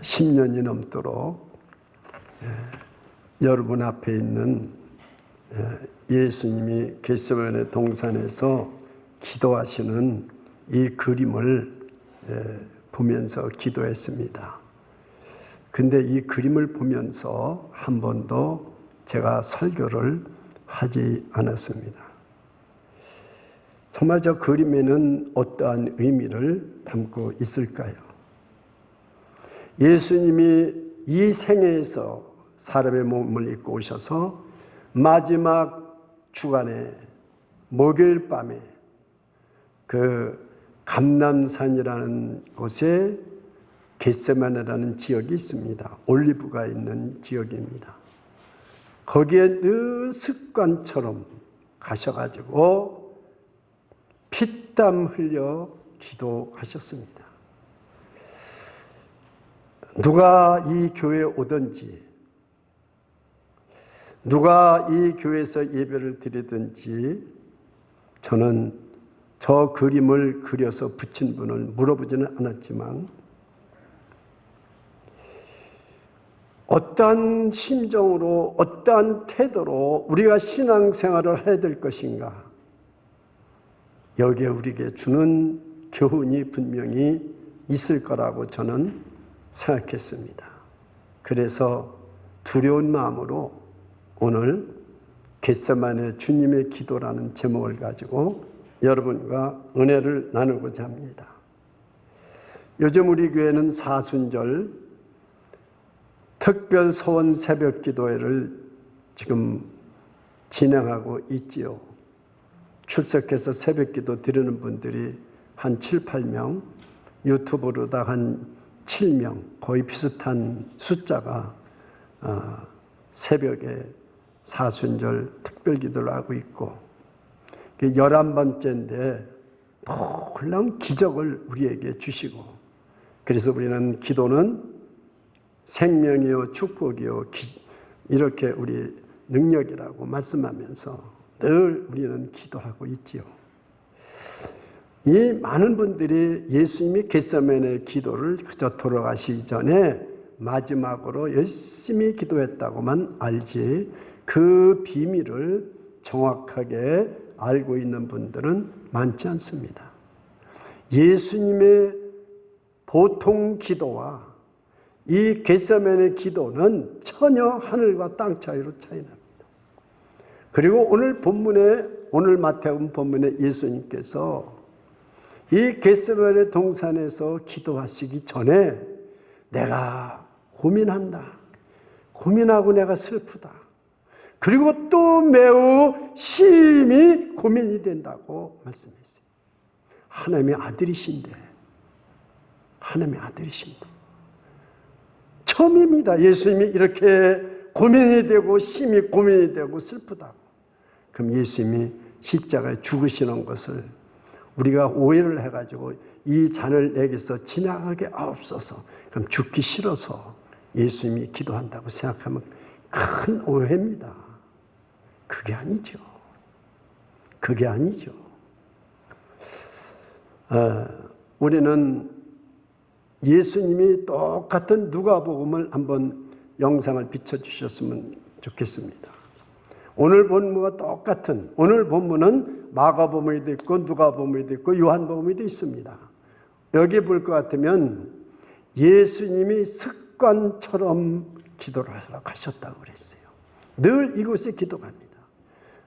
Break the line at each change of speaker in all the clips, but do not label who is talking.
10년이 넘도록 여러분 앞에 있는 예수님이 겟세마네 동산에서 기도하시는 이 그림을 보면서 기도했습니다. 근데 이 그림을 보면서 한 번도 제가 설교를 하지 않았습니다. 정말 저 그림에는 어떠한 의미를 담고 있을까요? 예수님이 이 생애에서 사람의 몸을 입고 오셔서 마지막 주간에 목요일 밤에 그 감람산이라는 곳에 겟세마네라는 지역이 있습니다. 올리브가 있는 지역입니다. 거기에 늘 습관처럼 가셔가지고 피땀 흘려 기도하셨습니다. 누가 이 교회에 오든지, 누가 이 교회에서 예배를 드리든지 저는 저 그림을 그려서 붙인 분을 물어보지는 않았지만 어떠한 심정으로, 어떠한 태도로 우리가 신앙생활을 해야 될 것인가, 여기에 우리에게 주는 교훈이 분명히 있을 거라고 저는 생각했습니다. 그래서 두려운 마음으로 오늘 겟세마네 주님의 기도라는 제목을 가지고 여러분과 은혜를 나누고자 합니다. 요즘 우리 교회는 사순절 특별 소원 새벽 기도회를 지금 진행하고 있지요. 출석해서 새벽 기도 드리는 분들이 한 7, 8명, 유튜브로다 한 7명, 거의 비슷한 숫자가 새벽에 사순절 특별 기도를 하고 있고 11번째인데 놀라운 기적을 우리에게 주시고, 그래서 우리는 기도는 생명이요 축복이요 이렇게 우리 능력이라고 말씀하면서 늘 우리는 기도하고 있지요. 이 많은 분들이 예수님이 겟세마네 기도를 그저 돌아가시기 전에 마지막으로 열심히 기도했다고만 알지 그 비밀을 정확하게 알고 있는 분들은 많지 않습니다. 예수님의 보통 기도와 이 겟세마네 기도는 전혀 하늘과 땅 차이로 차이납니다. 그리고 오늘 마태복음 본문에 예수님께서 이 겟세마네 동산에서 기도하시기 전에 내가 고민하고 내가 슬프다. 그리고 또 매우 심히 고민이 된다고 말씀했어요. 하나님의 아들이신데 처음입니다. 예수님이 이렇게 고민이 되고 심히 고민이 되고 슬프다고. 그럼 예수님이 십자가에 죽으시는 것을 우리가 오해를 해가지고 이 잔을 내게서 지나가게 하옵소서. 그럼 죽기 싫어서 예수님이 기도한다고 생각하면 큰 오해입니다. 그게 아니죠. 우리는 예수님이 똑같은 누가복음을 한번 영상을 비춰주셨으면 좋겠습니다. 오늘 본문과 똑같은, 오늘 본문은 마가복음에도 있고 누가복음에도 있고 요한복음에도 있습니다. 여기 볼 것 같으면 예수님이 습관처럼 기도를 하라고 하셨다고 그랬어요. 늘 이곳에 기도합니다.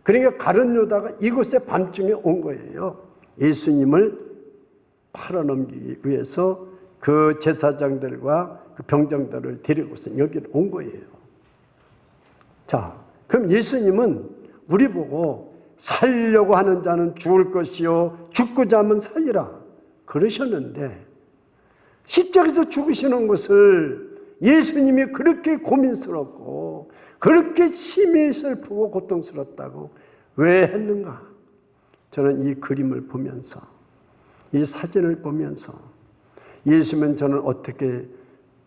그러니까 가룟 유다가 이곳에 밤중에 온 거예요. 예수님을 팔아넘기기 위해서 그 제사장들과 그 병정들을 데리고서 여기를 온 거예요. 자, 그럼 예수님은 우리 보고 살려고 하는 자는 죽을 것이요 죽고자 하면 살리라 그러셨는데, 십자가에서 죽으시는 것을 예수님이 그렇게 고민스럽고 그렇게 심히 슬프고 고통스럽다고 왜 했는가? 저는 이 그림을 보면서, 이 사진을 보면서 예수님은 저는 어떻게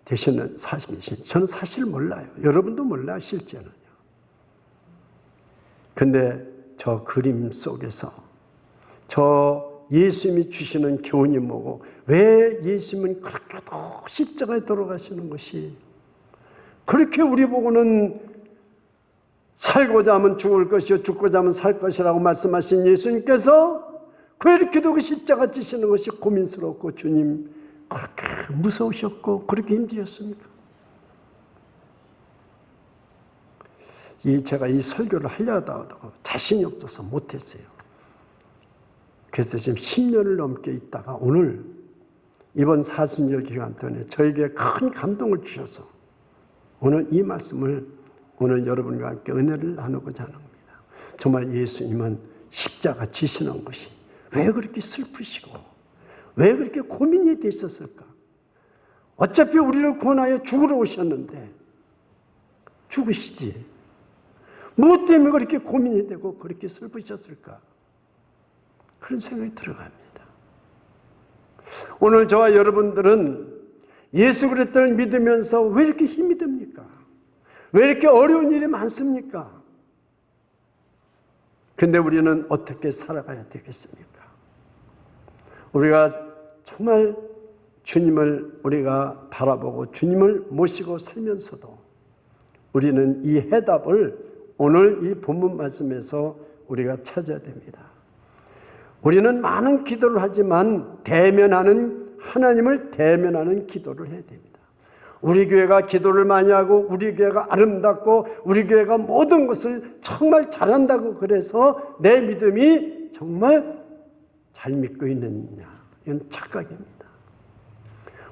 되시는 사실이신지 저는 사실 몰라요. 여러분도 몰라요, 실제는요. 근데 저 그림 속에서 저 예수님이 주시는 교훈이 뭐고, 왜 예수님은 그렇게 십자가에 돌아가시는 것이, 그렇게 우리 보고는 살고자 하면 죽을 것이요 죽고자 하면 살 것이라고 말씀하신 예수님께서 그렇게도 그 십자가 지시는 것이 고민스럽고 주님 그렇게 무서우셨고 그렇게 힘드셨습니까? 제가 이 설교를 하려다가도 자신이 없어서 못했어요. 그래서 지금 10년을 넘게 있다가 오늘 이번 사순절 기간 동안에 저에게 큰 감동을 주셔서 오늘 이 말씀을 오늘 여러분과 함께 은혜를 나누고자 하는 겁니다. 정말 예수님은 십자가 지시는 것이 왜 그렇게 슬프시고 왜 그렇게 고민이 되셨을까? 어차피 우리를 구원하여 죽으러 오셨는데 죽으시지. 무엇 때문에 그렇게 고민이 되고 그렇게 슬프셨을까? 그런 생각이 들어갑니다. 오늘 저와 여러분들은 예수 그리스도를 믿으면서 왜 이렇게 힘이 듭니까? 왜 이렇게 어려운 일이 많습니까? 근데 우리는 어떻게 살아가야 되겠습니까? 우리가 정말 주님을 우리가 바라보고 주님을 모시고 살면서도 우리는 이 해답을 오늘 이 본문 말씀에서 우리가 찾아야 됩니다. 우리는 많은 기도를 하지만 하나님을 대면하는 기도를 해야 됩니다. 우리 교회가 기도를 많이 하고 우리 교회가 아름답고 우리 교회가 모든 것을 정말 잘한다고 그래서 내 믿음이 정말 잘 믿고 있느냐, 이건 착각입니다.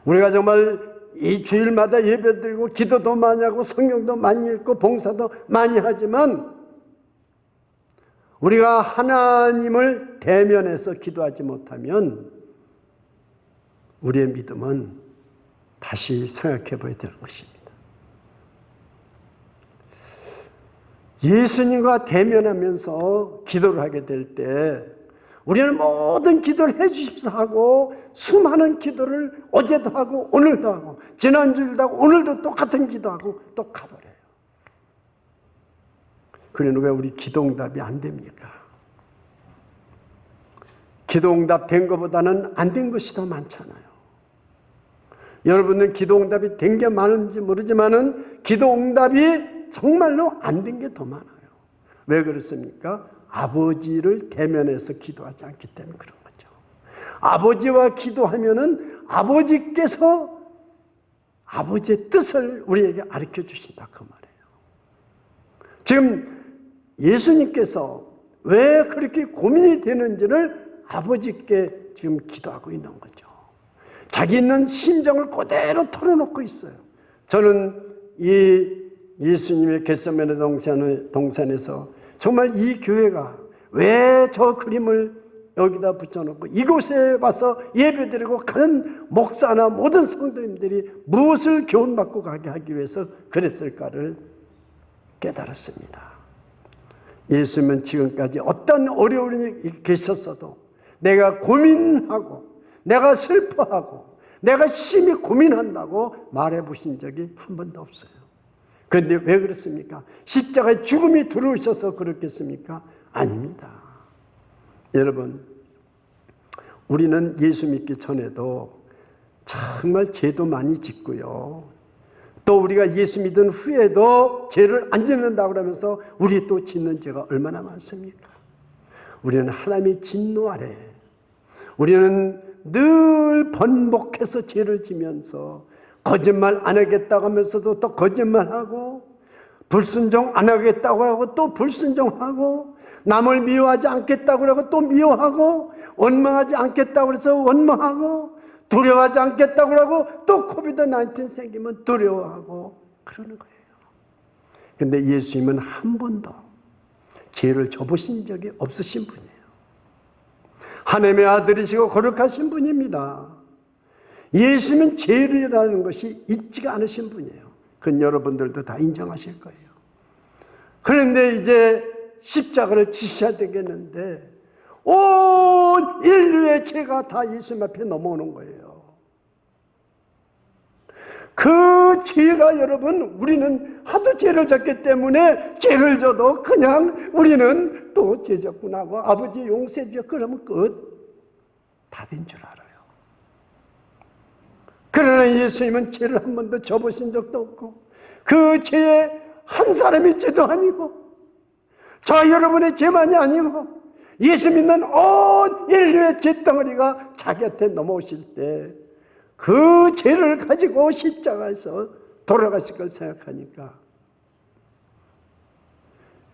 우리가 정말 이 주일마다 예배드리고 기도도 많이 하고 성경도 많이 읽고 봉사도 많이 하지만 우리가 하나님을 대면해서 기도하지 못하면 우리의 믿음은 다시 생각해 봐야 되는 것입니다. 예수님과 대면하면서 기도를 하게 될 때 우리는 모든 기도를 해 주십사 하고 수많은 기도를 어제도 하고 오늘도 하고 지난주일도 하고 오늘도 똑같은 기도하고 또 가버려요. 그러니 왜 우리 기도응답이 안 됩니까? 기도응답 된 것보다는 안 된 것이 더 많잖아요. 여러분은 기도응답이 된 게 많은지 모르지만은 기도응답이 정말로 안 된 게 더 많아요. 왜 그렇습니까? 아버지를 대면해서 기도하지 않기 때문에 그런 거죠. 아버지와 기도하면은 아버지께서 아버지의 뜻을 우리에게 가르쳐 주신다 그 말이에요. 지금 예수님께서 왜 그렇게 고민이 되는지를 아버지께 지금 기도하고 있는 거죠. 자기 있는 심정을 그대로 털어놓고 있어요. 저는 이 예수님의 겟세마네 동산에서 정말 이 교회가 왜 저 그림을 여기다 붙여놓고 이곳에 와서 예배드리고 가는 목사나 모든 성도님들이 무엇을 교훈받고 가게 하기 위해서 그랬을까를 깨달았습니다. 예수님은 지금까지 어떤 어려움이 계셨어도 내가 고민하고 내가 슬퍼하고 내가 심히 고민한다고 말해보신 적이 한 번도 없어요. 그런데 왜 그렇습니까? 십자가에 죽음이 들어오셔서 그렇겠습니까? 아닙니다. 여러분, 우리는 예수 믿기 전에도 정말 죄도 많이 짓고요. 또 우리가 예수 믿은 후에도 죄를 안 짓는다고 그러면서 우리 또 짓는 죄가 얼마나 많습니까? 우리는 하나님의 진노 아래, 우리는 늘 번복해서 죄를 지면서 거짓말 안 하겠다고 하면서도 또 거짓말하고 불순종 안 하겠다고 하고 또 불순종하고 남을 미워하지 않겠다고 하고 또 미워하고 원망하지 않겠다고 해서 원망하고 두려워하지 않겠다고 하고 또 코비드-19 생기면 두려워하고 그러는 거예요. 그런데 예수님은 한 번도 죄를 져보신 적이 없으신 분이에요. 하나님의 아들이시고 거룩하신 분입니다. 예수님은 죄를이라는 것이 있지가 않으신 분이에요. 그건 여러분들도 다 인정하실 거예요. 그런데 이제 십자가를 지셔야 되겠는데 온 인류의 죄가 다 예수님 앞에 넘어오는 거예요. 그 죄가 여러분, 우리는 하도 죄를 졌기 때문에 죄를 져도 그냥 우리는 또 죄 졌구나 하고 아버지 용서해 주여 그러면 끝. 다 된 줄 알아요. 그러나 예수님은 죄를 한 번도 져보신 적도 없고 그 죄에 한 사람의 죄도 아니고 저 여러분의 죄만이 아니고 예수 믿는 온 인류의 죄덩어리가 자기한테 넘어오실 때 그 죄를 가지고 십자가에서 돌아가실 걸 생각하니까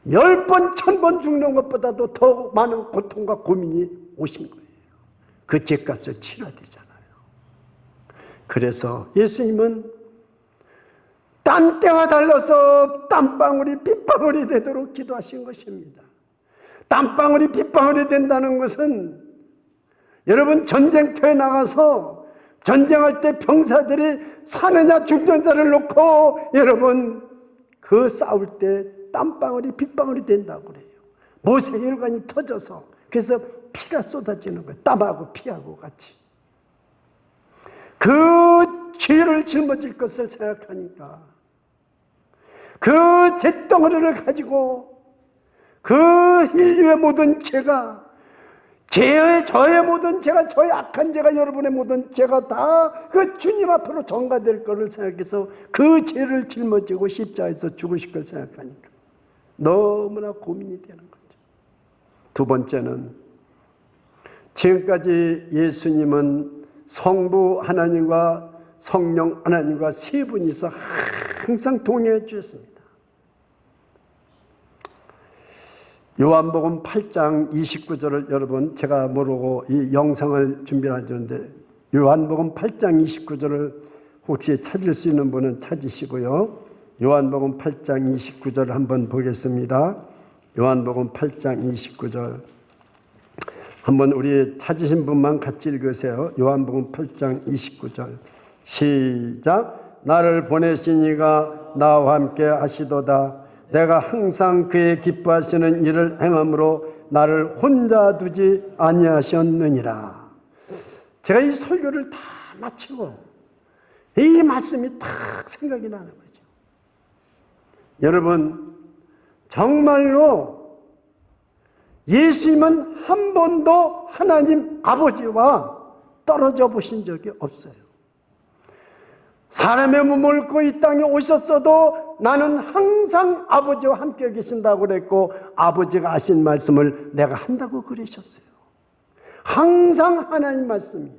10번, 1000번 죽는 것보다도 더 많은 고통과 고민이 오신 거예요. 그 죄값을 치러야 되잖아요. 그래서 예수님은 딴 때와 달라서 땀방울이 빗방울이 되도록 기도하신 것입니다. 땀방울이 빗방울이 된다는 것은 여러분 전쟁터에 나가서 전쟁할 때 병사들이 사느냐 죽느냐를 놓고 여러분 그 싸울 때 땀방울이 빗방울이 된다고 그래요. 모세혈관이 터져서 그래서 피가 쏟아지는 거예요. 땀하고 피하고 같이. 그 죄를 짊어질 것을 생각하니까 그 잿덩어리를 가지고 그 인류의 모든 죄가 저의 모든 죄가 저의 악한 죄가 여러분의 모든 죄가 다 그 주님 앞으로 전가될 것을 생각해서 그 죄를 짊어지고 십자가에서 죽으실 걸 생각하니까 너무나 고민이 되는 거죠. 두 번째는 지금까지 예수님은 성부 하나님과 성령 하나님과 세 분이서 항상 동행해 주셨습니다. 요한복음 8장 29절을 여러분 제가 모르고 이 영상을 준비하셨는데 요한복음 8장 29절을 혹시 찾을 수 있는 분은 찾으시고요. 요한복음 8장 29절을 한번 보겠습니다. 요한복음 8장 29절 한번 우리 찾으신 분만 같이 읽으세요. 요한복음 8장 29절 시작. 나를 보내신 이가 나와 함께 하시도다. 내가 항상 그의 기뻐하시는 일을 행함으로 나를 혼자 두지 아니하셨느니라. 제가 이 설교를 다 마치고 이 말씀이 딱 생각이 나는 거죠. 여러분 정말로 예수님은 한 번도 하나님 아버지와 떨어져 보신 적이 없어요. 사람의 몸을 입고 이 땅에 오셨어도 나는 항상 아버지와 함께 계신다고 그랬고 아버지가 하신 말씀을 내가 한다고 그러셨어요. 항상 하나님 말씀이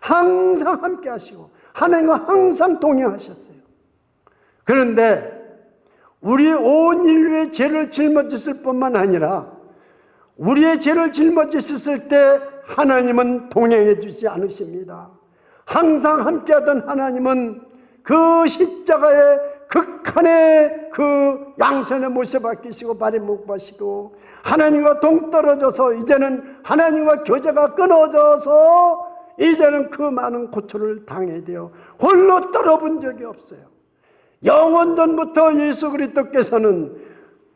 항상 함께 하시고 하나님과 항상 동행하셨어요. 그런데 우리 온 인류의 죄를 짊어졌을 뿐만 아니라 우리의 죄를 짊어지셨을 때 하나님은 동행해 주지 않으십니다. 항상 함께하던 하나님은 그 십자가의 극한의 그 양손에 못에 박히시고 발에 못 박히시고 하나님과 동떨어져서 이제는 하나님과 교제가 끊어져서 이제는 그 많은 고초를 당해야 돼요. 홀로 떨어본 적이 없어요. 영원전부터 예수 그리스도께서는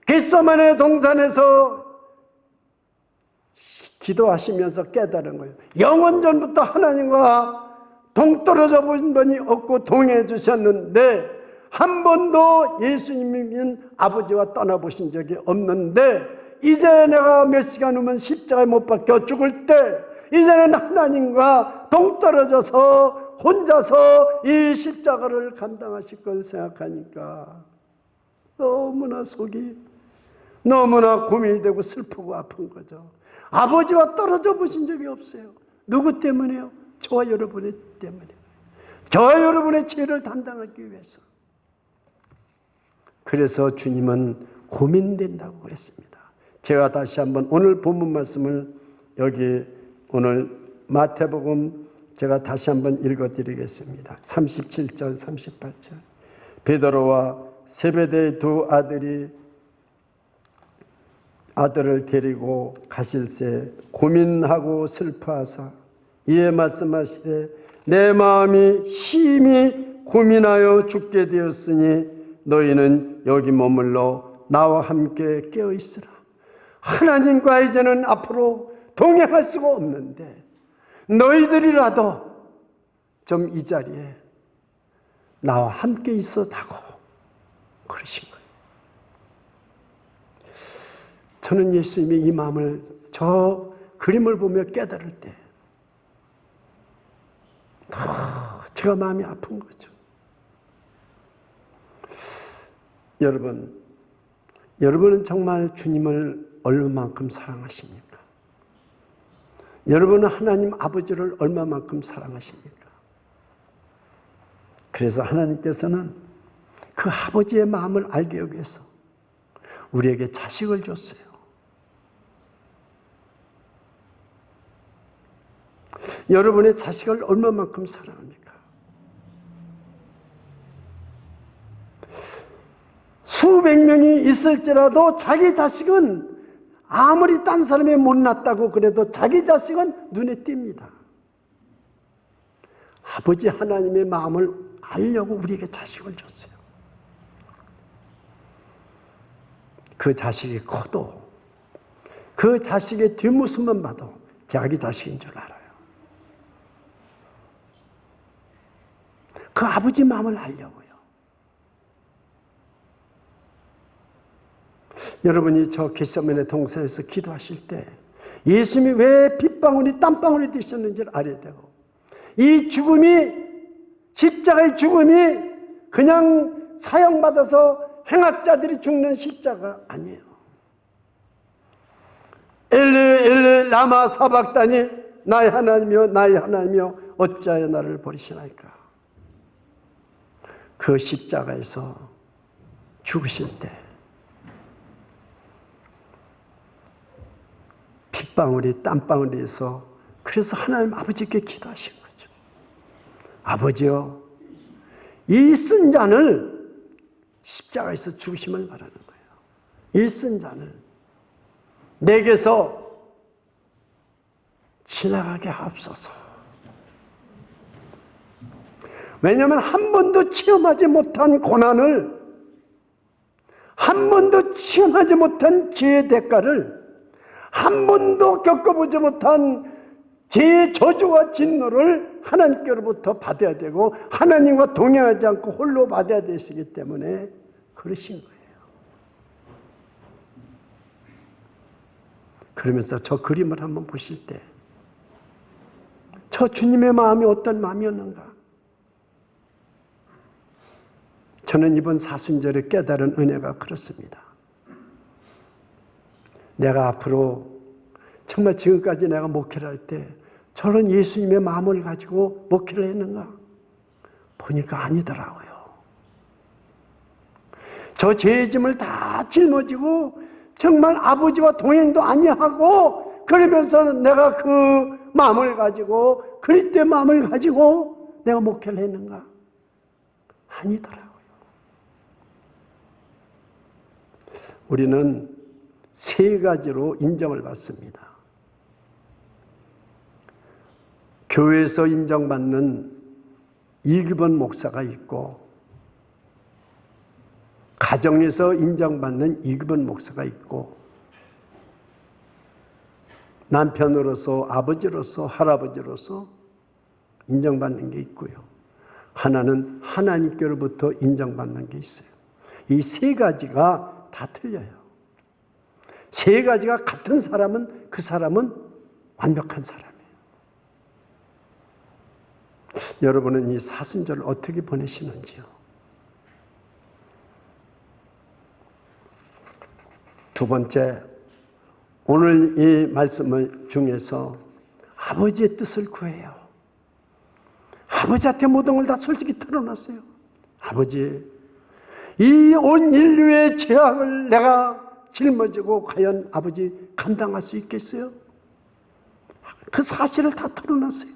겟세마네 동산에서 기도하시면서 깨달은 거예요. 영원전부터 하나님과 동떨어져 본 분이 없고 동행해 주셨는데 한 번도 예수님이 아버지와 떠나보신 적이 없는데 이제 내가 몇 시간 후면 십자가에 못 박혀 죽을 때 이제는 하나님과 동떨어져서 혼자서 이 십자가를 감당하실 걸 생각하니까 너무나 속이 너무나 고민이 되고 슬프고 아픈 거죠. 아버지와 떨어져 보신 적이 없어요. 누구 때문에요? 저와 여러분의 때문에. 저와 여러분의 죄를 담당하기 위해서. 그래서 주님은 고민된다고 그랬습니다. 제가 다시 한번 오늘 본문 말씀을 여기 오늘 마태복음 제가 다시 한번 읽어드리겠습니다. 37절 38절 베드로와 세베대의 두 아들을 데리고 가실새 고민하고 슬퍼하사 이에 말씀하시되 내 마음이 심히 고민하여 죽게 되었으니 너희는 여기 머물러 나와 함께 깨어있으라. 하나님과 이제는 앞으로 동행할 수가 없는데 너희들이라도 좀 이 자리에 나와 함께 있어다고 그러신 거예요. 저는 예수님이 이 마음을 저 그림을 보며 깨달을 때 제가 마음이 아픈 거죠. 여러분은 정말 주님을 얼마만큼 사랑하십니까? 여러분은 하나님 아버지를 얼마만큼 사랑하십니까? 그래서 하나님께서는 그 아버지의 마음을 알기 위해서 우리에게 자식을 줬어요. 여러분의 자식을 얼마만큼 사랑합니까? 수백 명이 있을지라도 자기 자식은 아무리 딴 사람이 못났다고 그래도 자기 자식은 눈에 띕니다. 아버지 하나님의 마음을 알려고 우리에게 자식을 줬어요. 그 자식이 커도 그 자식의 뒷모습만 봐도 자기 자식인 줄 알아요. 그 아버지 마음을 알려고요. 여러분이 저 겟세마네 동산에서 기도하실 때 예수님이 왜 빗방울이 땀방울이 되셨는지를 알아야 되고, 이 죽음이, 십자가의 죽음이 그냥 사형받아서 행악자들이 죽는 십자가 아니에요. 엘레 엘레 라마 사박다니 나의 하나님이여 나의 하나님이여 어찌하여 나를 버리시나이까. 그 십자가에서 죽으실 때 핏방울이 땀방울에서, 그래서 하나님 아버지께 기도하신 거죠. 아버지여, 이 쓴 잔을, 십자가에서 죽으심을 말하는 거예요. 이 쓴 잔을 내게서 지나가게 하옵소서. 왜냐하면 한 번도 체험하지 못한 고난을, 한 번도 체험하지 못한 죄의 대가를, 한 번도 겪어보지 못한 죄의 저주와 진노를 하나님께로부터 받아야 되고 하나님과 동행하지 않고 홀로 받아야 되시기 때문에 그러신 거예요. 그러면서 저 그림을 한번 보실 때 저 주님의 마음이 어떤 마음이었는가? 저는 이번 사순절에 깨달은 은혜가 그렇습니다. 내가 앞으로 정말 지금까지 내가 목회를 할 때 저런 예수님의 마음을 가지고 목회를 했는가? 보니까 아니더라고요. 저 죄의 짐을 다 짊어지고 정말 아버지와 동행도 아니하고 그러면서 내가 그 마음을 가지고 그리스도의 마음을 가지고 내가 목회를 했는가? 아니더라고요. 우리는 세 가지로 인정을 받습니다. 교회에서 인정받는 이규범 목사가 있고, 가정에서 인정받는 이규범 목사가 있고, 남편으로서, 아버지로서, 할아버지로서 인정받는 게 있고요. 하나는 하나님께로부터 인정받는 게 있어요. 이 세 가지가 다 틀려요. 세 가지가 같은 사람은 그 사람은 완벽한 사람이에요. 여러분은 이 사순절을 어떻게 보내시는지요? 두 번째, 오늘 이 말씀 중에서 아버지의 뜻을 구해요. 아버지한테 모든 걸 다 솔직히 털어놨어요. 아버지, 이 온 인류의 죄악을 내가 짊어지고 과연 아버지 감당할 수 있겠어요? 그 사실을 다 털어놨어요.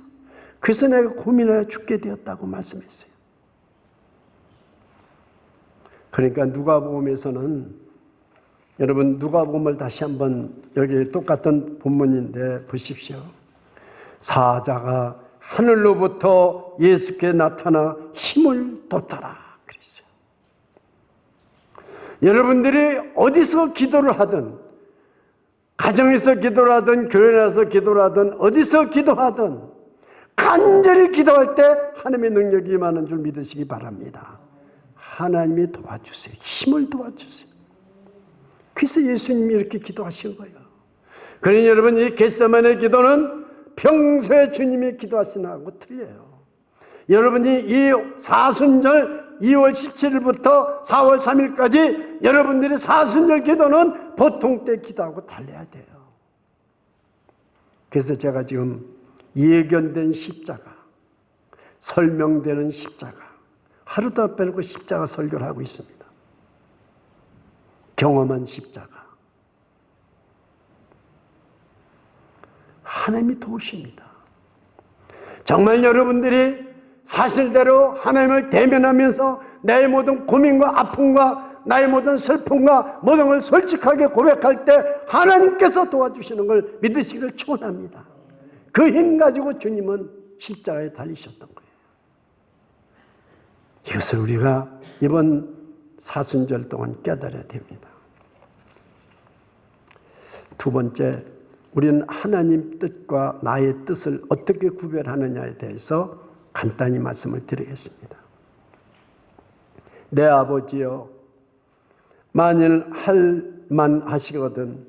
그래서 내가 고민하여 죽게 되었다고 말씀했어요. 그러니까 누가복음에서는, 여러분 누가복음을 다시 한번, 여기 똑같은 본문인데 보십시오. 사자가 하늘로부터 예수께 나타나 힘을 돋더라 그랬어요. 여러분들이 어디서 기도를 하든, 가정에서 기도를 하든, 교회 나서 기도를 하든, 어디서 기도하든 간절히 기도할 때 하나님의 능력이 임하는 줄 믿으시기 바랍니다. 하나님이 도와주세요. 힘을 도와주세요. 그래서 예수님이 이렇게 기도하신 거예요. 그러니 여러분, 이 겟세마네 기도는 평소에 주님이 기도하시는 하고 틀려요. 여러분이 이 사순절 2월 17일부터 4월 3일까지 여러분들의 사순절 기도는 보통 때 기도하고 달려야 돼요. 그래서 제가 지금 예견된 십자가, 설명되는 십자가, 하루도 안 빼놓고 십자가 설교를 하고 있습니다. 경험한 십자가. 하나님이 도우십니다. 정말 여러분들이 사실대로 하나님을 대면하면서 나의 모든 고민과 아픔과 나의 모든 슬픔과 모든 걸 솔직하게 고백할 때 하나님께서 도와주시는 걸 믿으시기를 축원합니다. 그 힘 가지고 주님은 십자가에 달리셨던 거예요. 이것을 우리가 이번 사순절 동안 깨달아야 됩니다. 두 번째, 우리는 하나님 뜻과 나의 뜻을 어떻게 구별하느냐에 대해서 간단히 말씀을 드리겠습니다. 내 아버지여, 만일 할만 하시거든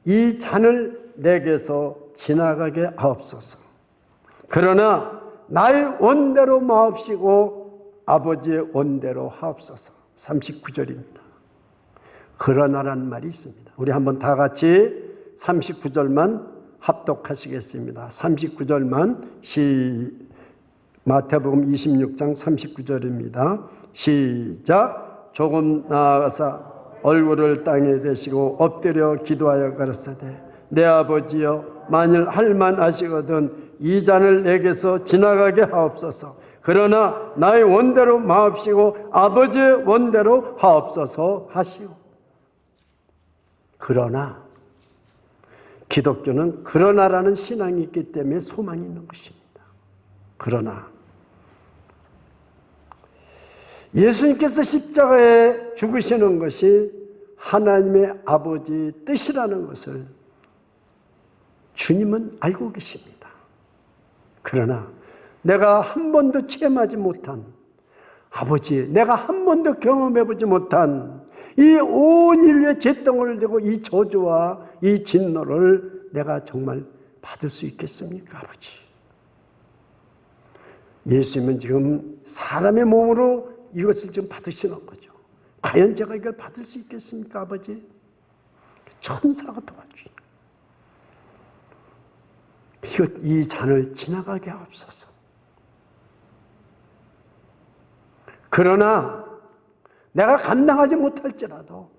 이 잔을 내게서 지나가게 하옵소서. 그러나 나의 원대로 마옵시고 아버지의 원대로 하옵소서. 39절입니다. 그러나란 말이 있습니다. 우리 한번 다 같이 39절만 합독하시겠습니다. 39절만 마태복음 26장 39절입니다. 시작. 조금 나아가사 얼굴을 땅에 대시고 엎드려 기도하여 가라사대 내 아버지여, 만일 할만하시거든 이 잔을 내게서 지나가게 하옵소서. 그러나 나의 원대로 마옵시고 아버지의 원대로 하옵소서 하시오. 그러나 기독교는 그러나라는 신앙이 있기 때문에 소망이 있는 것입니다. 그러나 예수님께서 십자가에 죽으시는 것이 하나님의 아버지 뜻이라는 것을 주님은 알고 계십니다. 그러나 내가 한 번도 체험하지 못한 아버지, 내가 한 번도 경험해보지 못한 이 온 인류의 잿덩어리를 대고 이 저주와 이 진노를 내가 정말 받을 수 있겠습니까, 아버지? 예수님은 지금 사람의 몸으로 이것을 지금 받으시는 거죠. 과연 제가 이걸 받을 수 있겠습니까, 아버지? 천사가 도와주시는 이 잔을 지나가게 하옵소서. 그러나 내가 감당하지 못할지라도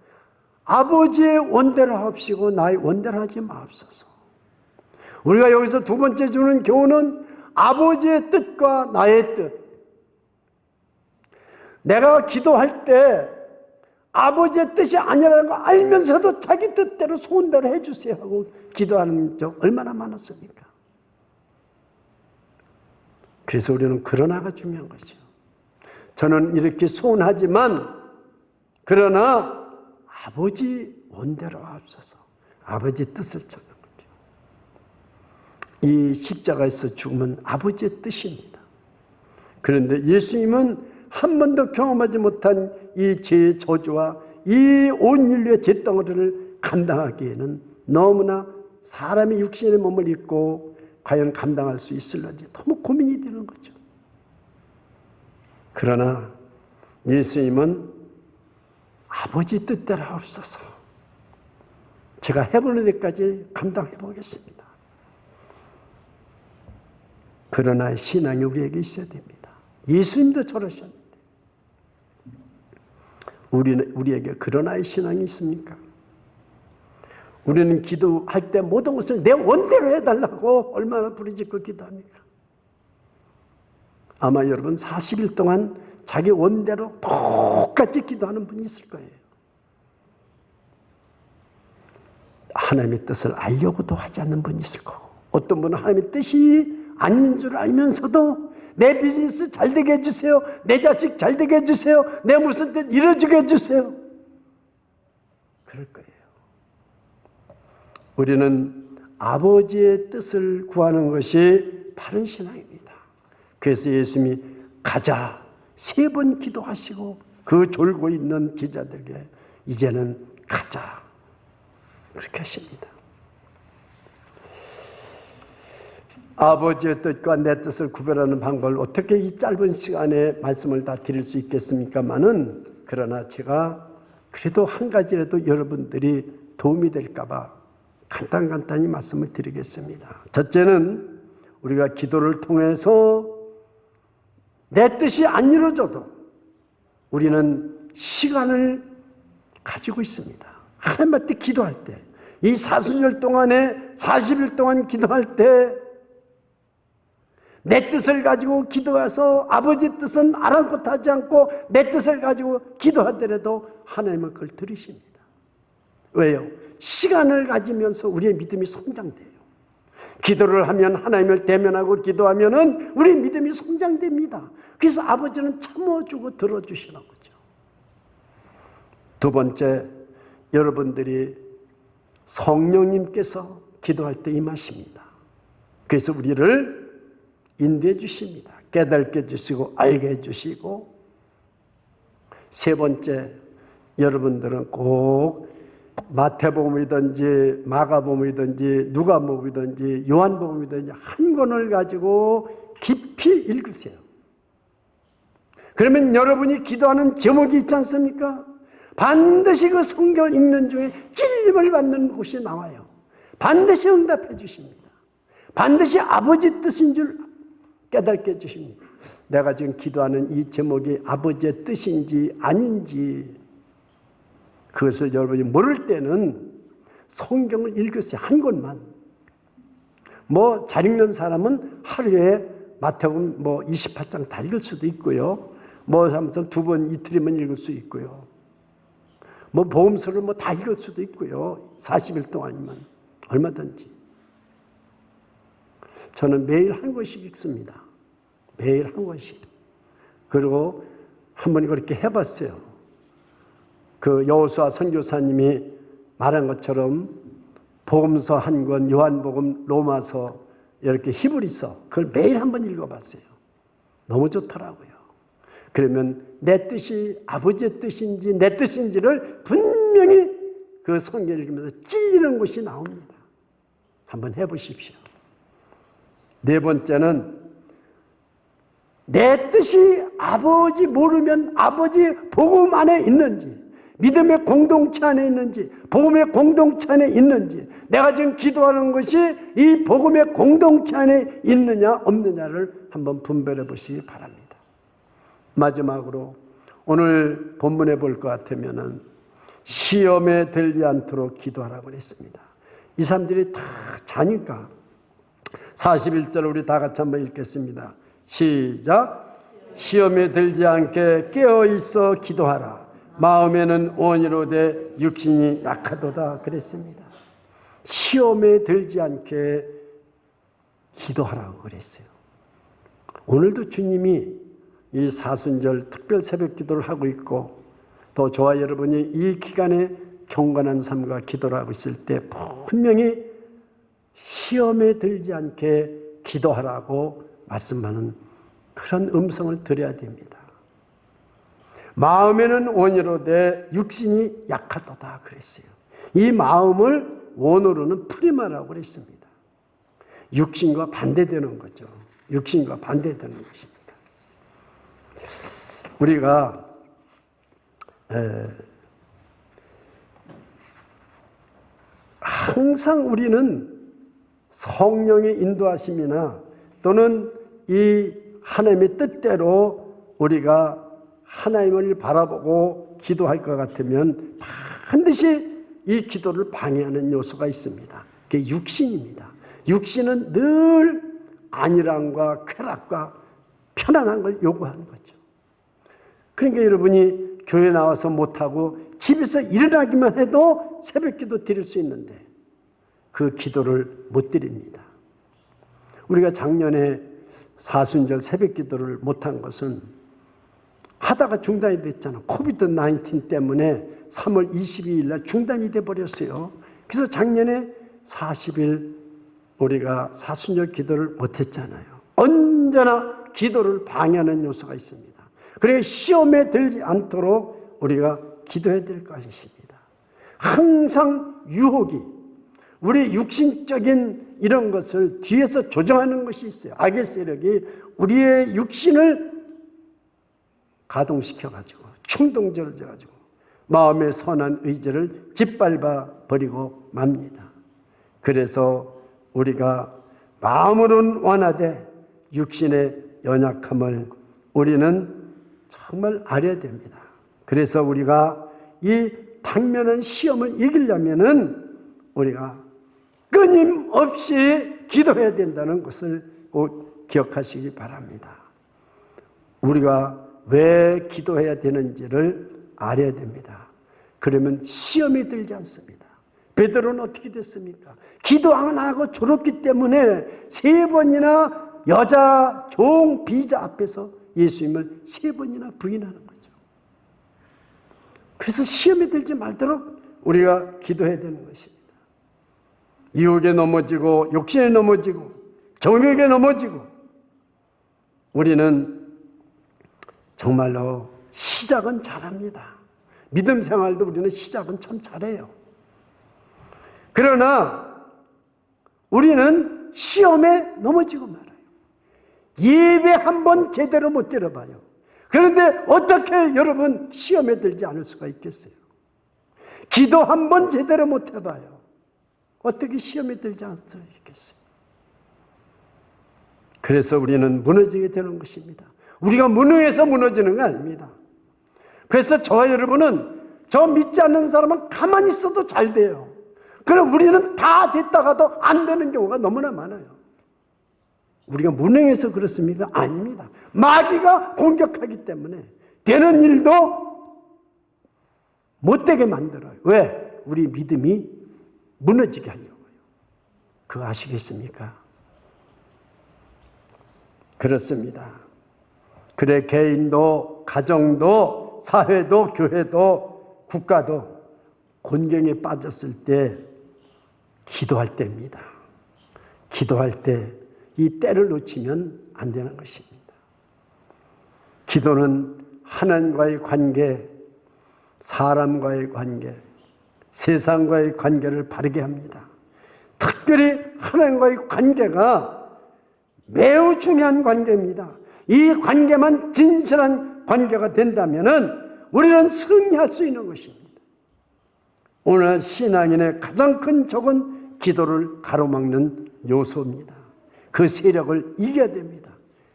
아버지의 원대로 하옵시고 나의 원대로 하지 마옵소서. 우리가 여기서 두 번째 주는 교훈은 아버지의 뜻과 나의 뜻. 내가 기도할 때 아버지의 뜻이 아니라는 거 알면서도 자기 뜻대로 소원대로 해주세요 하고 기도하는 적 얼마나 많았습니까? 그래서 우리는 그러나가 중요한 거죠. 저는 이렇게 소원하지만 그러나 아버지 원대로 하옵소서. 아버지 뜻을 찾는 거죠. 이 십자가에서 죽음은 아버지의 뜻입니다. 그런데 예수님은 한 번도 경험하지 못한 이 죄의 저주와 이 온 인류의 죄덩어리를 감당하기에는 너무나 사람이 육신의 몸을 입고 과연 감당할 수 있을런지 너무 고민이 되는 거죠. 그러나 예수님은 아버지 뜻대로 하옵소서. 제가 해보는 데까지 감당해 보겠습니다. 그러나 신앙이 우리에게 있어야 됩니다. 예수님도 저러셨는데 우리에게 그러나의 신앙이 있습니까? 우리는 기도할 때 모든 것을 내 원대로 해달라고 얼마나 부르짖고 기도합니까? 아마 여러분 40일 동안 자기 원대로 똑같이 기도하는 분이 있을 거예요. 하나님의 뜻을 알려고도 하지 않는 분이 있을 거고, 어떤 분은 하나님의 뜻이 아닌 줄 알면서도 내 비즈니스 잘 되게 해주세요, 내 자식 잘 되게 해주세요, 내 무슨 뜻 이루어지게 해주세요, 그럴 거예요. 우리는 아버지의 뜻을 구하는 것이 바른 신앙입니다. 그래서 예수님이 가자 3번 기도하시고 그 졸고 있는 제자들에게 이제는 가자 그렇게 하십니다. 아버지의 뜻과 내 뜻을 구별하는 방법을 어떻게 이 짧은 시간에 말씀을 다 드릴 수 있겠습니까마는, 그러나 제가 그래도 한 가지라도 여러분들이 도움이 될까 봐 간단히 말씀을 드리겠습니다. 첫째는 우리가 기도를 통해서 내 뜻이 안 이루어져도 우리는 시간을 가지고 있습니다. 하나님한테 기도할 때, 이 사순절 동안에 40일 동안 기도할 때 내 뜻을 가지고 기도해서 아버지 뜻은 아랑곳하지 않고 내 뜻을 가지고 기도하더라도 하나님은 그걸 들으십니다. 왜요? 시간을 가지면서 우리의 믿음이 성장돼요. 기도를 하면, 하나님을 대면하고 기도하면은 우리 믿음이 성장됩니다. 그래서 아버지는 참아주고 들어주시는 거죠. 두 번째, 여러분들이 성령님께서 기도할 때 임하십니다. 그래서 우리를 인도해 주십니다. 깨닫게 해주시고 알게 해주시고. 세 번째, 여러분들은 꼭 마태복음이든지 마가복음이든지 누가복음이든지 요한복음이든지 한 권을 가지고 깊이 읽으세요. 그러면 여러분이 기도하는 제목이 있지 않습니까? 반드시 그 성경을 읽는 중에 찔림을 받는 곳이 나와요. 반드시 응답해 주십니다. 반드시 아버지 뜻인 줄 깨닫게 해주십니다. 내가 지금 기도하는 이 제목이 아버지의 뜻인지 아닌지, 그것을 여러분이 모를 때는 성경을 읽으세요. 한 권만. 잘 읽는 사람은 하루에 마태복음 28장 다 읽을 수도 있고요. 하면서 두 번 이틀이면 읽을 수 있고요. 복음서를 다 읽을 수도 있고요. 40일 동안이면 얼마든지. 저는 매일 한 권씩 읽습니다. 매일 한 권씩. 그리고 한번 그렇게 해봤어요. 그 여호수아 선교사님이 말한 것처럼 복음서 한 권, 요한복음, 로마서, 이렇게 히브리서, 그걸 매일 한 번 읽어봤어요. 너무 좋더라고요. 그러면 내 뜻이 아버지의 뜻인지 내 뜻인지를 분명히 그 성경 읽으면서 찔리는 곳이 나옵니다. 한번 해보십시오. 네 번째는 내 뜻이 아버지 모르면 아버지 복음 안에 있는지, 믿음의 공동체 안에 있는지, 복음의 공동체 안에 있는지, 내가 지금 기도하는 것이 이 복음의 공동체 안에 있느냐 없느냐를 한번 분별해 보시기 바랍니다. 마지막으로 오늘 본문에 볼 것 같으면은 시험에 들지 않도록 기도하라고 했습니다. 이 사람들이 다 자니까 41절 우리 다 같이 한번 읽겠습니다. 시작. 시험에 들지 않게 깨어있어 기도하라. 마음에는 원이로되 육신이 약하도다 그랬습니다. 시험에 들지 않게 기도하라고 그랬어요. 오늘도 주님이 이 사순절 특별 새벽 기도를 하고 있고, 또 저와 여러분이 이 기간에 경건한 삶과 기도를 하고 있을 때 분명히 시험에 들지 않게 기도하라고 말씀하는 그런 음성을 드려야 됩니다. 마음에는 원이로되 육신이 약하도다 그랬어요. 이 마음을 원어로는 프리마라고 그랬습니다. 육신과 반대되는 거죠. 육신과 반대되는 것입니다. 우리가 항상 우리는 성령의 인도하심이나 또는 이 하나님의 뜻대로 우리가 하나님을 바라보고 기도할 것 같으면 반드시 이 기도를 방해하는 요소가 있습니다. 그게 육신입니다. 육신은 늘 안일함과 쾌락과 편안한 걸 요구하는 거죠. 그러니까 여러분이 교회 나와서 못하고 집에서 일어나기만 해도 새벽기도 드릴 수 있는데 그 기도를 못 드립니다. 우리가 작년에 사순절 새벽기도를 못한 것은 하다가 중단이 됐잖아. 코비드-19 때문에 3월 22일 날 중단이 돼버렸어요. 그래서 작년에 40일 우리가 사순절 기도를 못했잖아요. 언제나 기도를 방해하는 요소가 있습니다. 그러니까 시험에 들지 않도록 우리가 기도해야 될 것입니다. 항상 유혹이 우리 육신적인 이런 것을 뒤에서 조정하는 것이 있어요. 악의 세력이 우리의 육신을 가동시켜가지고 충동적으로 마음의 선한 의지를 짓밟아 버리고 맙니다. 그래서 우리가 마음으로는 완하되 육신의 연약함을 우리는 정말 알아야 됩니다. 그래서 우리가 이 당면한 시험을 이기려면은 우리가 끊임없이 기도해야 된다는 것을 꼭 기억하시기 바랍니다. 우리가 왜 기도해야 되는지를 알아야 됩니다. 그러면 시험이 들지 않습니다. 베드로는 어떻게 됐습니까? 기도 안 하고 졸었기 때문에 3번이나 여자 종 비자 앞에서 예수님을 3번이나 부인하는 거죠. 그래서 시험에 들지 말도록 우리가 기도해야 되는 것입니다. 유혹에 넘어지고 욕심에 넘어지고 정욕에 넘어지고 우리는 정말로 시작은 잘합니다. 믿음 생활도 우리는 시작은 참 잘해요. 그러나 우리는 시험에 넘어지고 말아요. 예배 한 번 제대로 못 들어봐요. 그런데 어떻게 여러분 시험에 들지 않을 수가 있겠어요? 기도 한 번 제대로 못 해봐요. 어떻게 시험에 들지 않을 수 있겠어요? 그래서 우리는 무너지게 되는 것입니다. 우리가 무능해서 무너지는 거 아닙니다. 그래서 저와 여러분은 저 믿지 않는 사람은 가만히 있어도 잘 돼요. 그럼 우리는 다 됐다가도 안 되는 경우가 너무나 많아요. 우리가 무능해서 그렇습니까? 아닙니다. 마귀가 공격하기 때문에 되는 일도 못되게 만들어요. 왜? 우리 믿음이 무너지게 하려고요. 그거 아시겠습니까? 그렇습니다. 그래 개인도 가정도 사회도 교회도 국가도 곤경에 빠졌을 때 기도할 때입니다. 기도할 때 이 때를 놓치면 안 되는 것입니다. 기도는 하나님과의 관계, 사람과의 관계, 세상과의 관계를 바르게 합니다. 특별히 하나님과의 관계가 매우 중요한 관계입니다. 이 관계만 진실한 관계가 된다면 우리는 승리할 수 있는 것입니다. 오늘 신앙인의 가장 큰 적은 기도를 가로막는 요소입니다. 그 세력을 이겨야 됩니다.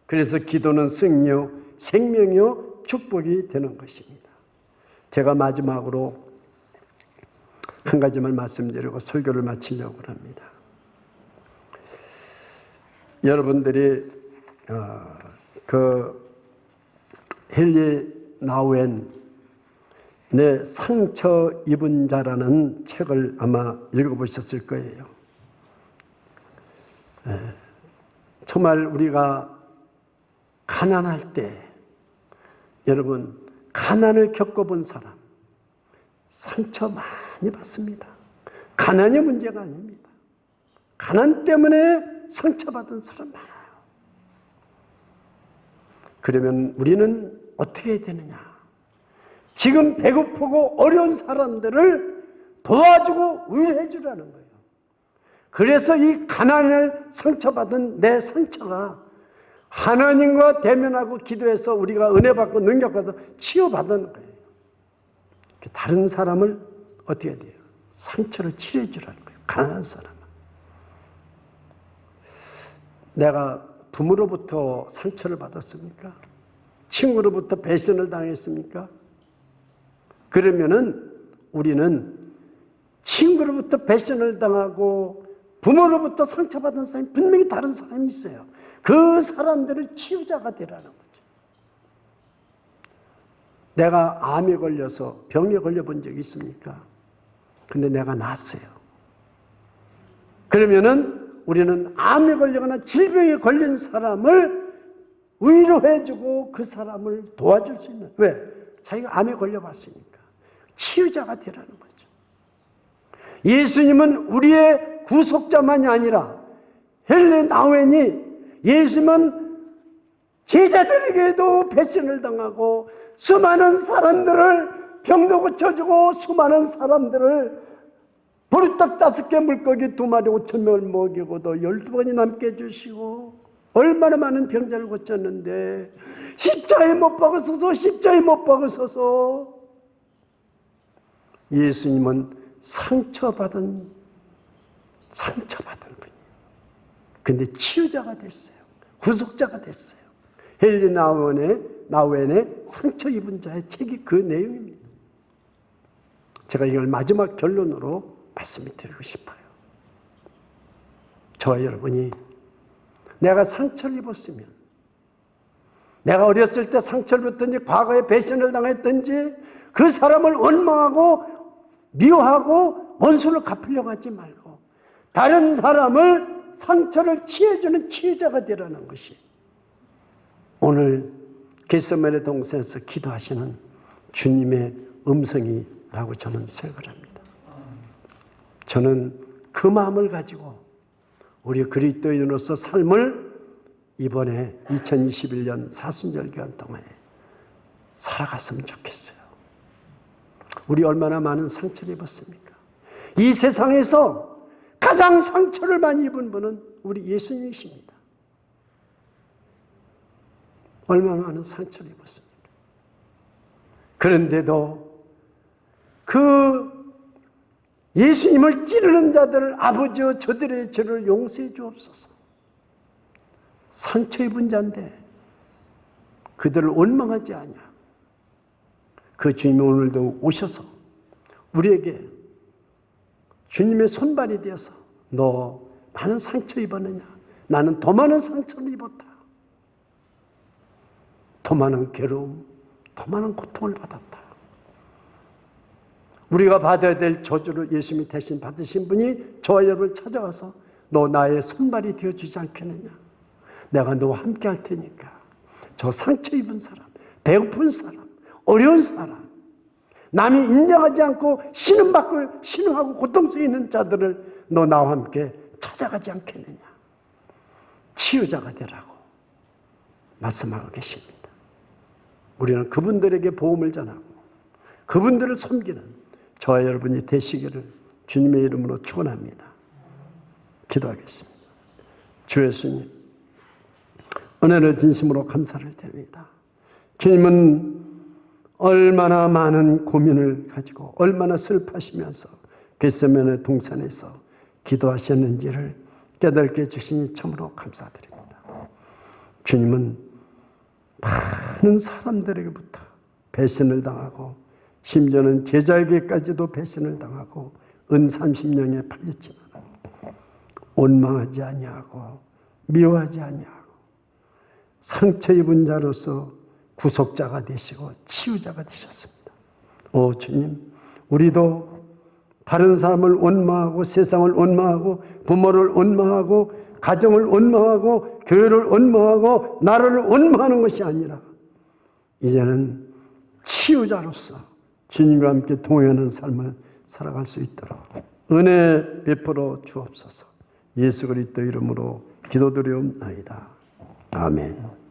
그래서 기도는 승리요, 생명이요, 축복이 되는 것입니다. 제가 마지막으로 한 가지만 말씀드리고 설교를 마치려고 합니다. 여러분들이 그 헨리 나우엔의 상처 입은 자라는 책을 아마 읽어보셨을 거예요. 정말 우리가 가난할 때 여러분 가난을 겪어본 사람 상처 많이 받습니다. 가난이 문제가 아닙니다. 가난 때문에 상처받은 사람 많아요. 그러면 우리는 어떻게 해야 되느냐? 지금 배고프고 어려운 사람들을 도와주고 위로해 주라는 거예요. 그래서 이 가난을 상처받은 내 상처가 하나님과 대면하고 기도해서 우리가 은혜 받고 능력 받아서 치유받는 거예요. 다른 사람을 어떻게 해야 돼요? 상처를 치료해 주라는 거예요. 가난한 사람은. 내가 부모로부터 상처를 받았습니까? 친구로부터 배신을 당했습니까? 그러면은 우리는 친구로부터 배신을 당하고 부모로부터 상처받은 사람이 분명히 다른 사람이 있어요. 그 사람들을 치유자가 되라는 거죠. 내가 암에 걸려서 병에 걸려본 적이 있습니까? 근데 내가 낫어요. 그러면은 우리는 암에 걸리거나 질병에 걸린 사람을 위로해주고 그 사람을 도와줄 수 있는, 왜? 자기가 암에 걸려봤으니까 치유자가 되라는 거죠. 예수님은 우리의 구속자만이 아니라 헨리 나우엔이 예수님은 제자들에게도 배신을 당하고 수많은 사람들을 병도 고쳐주고 수많은 사람들을 보리떡 5개 물고기 2마리 5,000명을 먹이고도 12번이 남게 해주시고 얼마나 많은 병자를 고쳤는데 십자가에 못 박으소서, 십자가에 못 박으소서. 예수님은 상처받은 분이에요. 근데 치유자가 됐어요. 구속자가 됐어요. 헨리 나우엔의 상처 입은 자의 책이 그 내용입니다. 제가 이걸 마지막 결론으로 말씀을 드리고 싶어요. 저와 여러분이 내가 상처를 입었으면, 내가 어렸을 때 상처를 입었든지 과거에 배신을 당했든지 그 사람을 원망하고 미워하고 원수를 갚으려고 하지 말고 다른 사람을 상처를 치유해주는 치유자가 되라는 것이 오늘 겟세마네 동산에서 기도하시는 주님의 음성이라고 저는 생각을 합니다. 저는 그 마음을 가지고 우리 그리스도인으로서 삶을 이번에 2021년 사순절 기간 동안에 살아갔으면 좋겠어요. 우리 얼마나 많은 상처를 입었습니까? 이 세상에서 가장 상처를 많이 입은 분은 우리 예수님이십니다. 얼마나 많은 상처를 입었습니까? 그런데도 그 예수님을 찌르는 자들을 아버지여 저들의 죄를 용서해 주옵소서. 상처 입은 자인데 그들을 원망하지 않냐. 그 주님이 오늘도 오셔서 우리에게 주님의 손발이 되어서 너 많은 상처 입었느냐? 나는 더 많은 상처를 입었다. 더 많은 괴로움, 더 많은 고통을 받았다. 우리가 받아야 될 저주를 예수님이 대신 받으신 분이 저와 여러분을 찾아와서 너 나의 손발이 되어주지 않겠느냐? 내가 너와 함께 할 테니까 저 상처 입은 사람, 배고픈 사람, 어려운 사람, 남이 인정하지 않고 신음하고 고통 속에 있는 자들을 너 나와 함께 찾아가지 않겠느냐? 치유자가 되라고 말씀하고 계십니다. 우리는 그분들에게 복음을 전하고 그분들을 섬기는 저와 여러분이 되시기를 주님의 이름으로 축원합니다. 기도하겠습니다. 주 예수님, 은혜를 진심으로 감사를 드립니다. 주님은 얼마나 많은 고민을 가지고 얼마나 슬퍼하시면서 겟세마네 동산에서 기도하셨는지를 깨닫게 해주시니 참으로 감사드립니다. 주님은 많은 사람들에게부터 배신을 당하고 심지어는 제자에게까지도 배신을 당하고 은 30년에 팔렸지만 원망하지 아니하고 미워하지 아니하고 상처 입은 자로서 구속자가 되시고 치유자가 되셨습니다. 오 주님, 우리도 다른 사람을 원망하고 세상을 원망하고 부모를 원망하고 가정을 원망하고 교회를 원망하고 나라를 원망하는 것이 아니라 이제는 치유자로서 주님과 함께 동행하는 삶을 살아갈 수 있도록 은혜 베풀어 주옵소서. 예수 그리스도 이름으로 기도드리옵나이다. 아멘.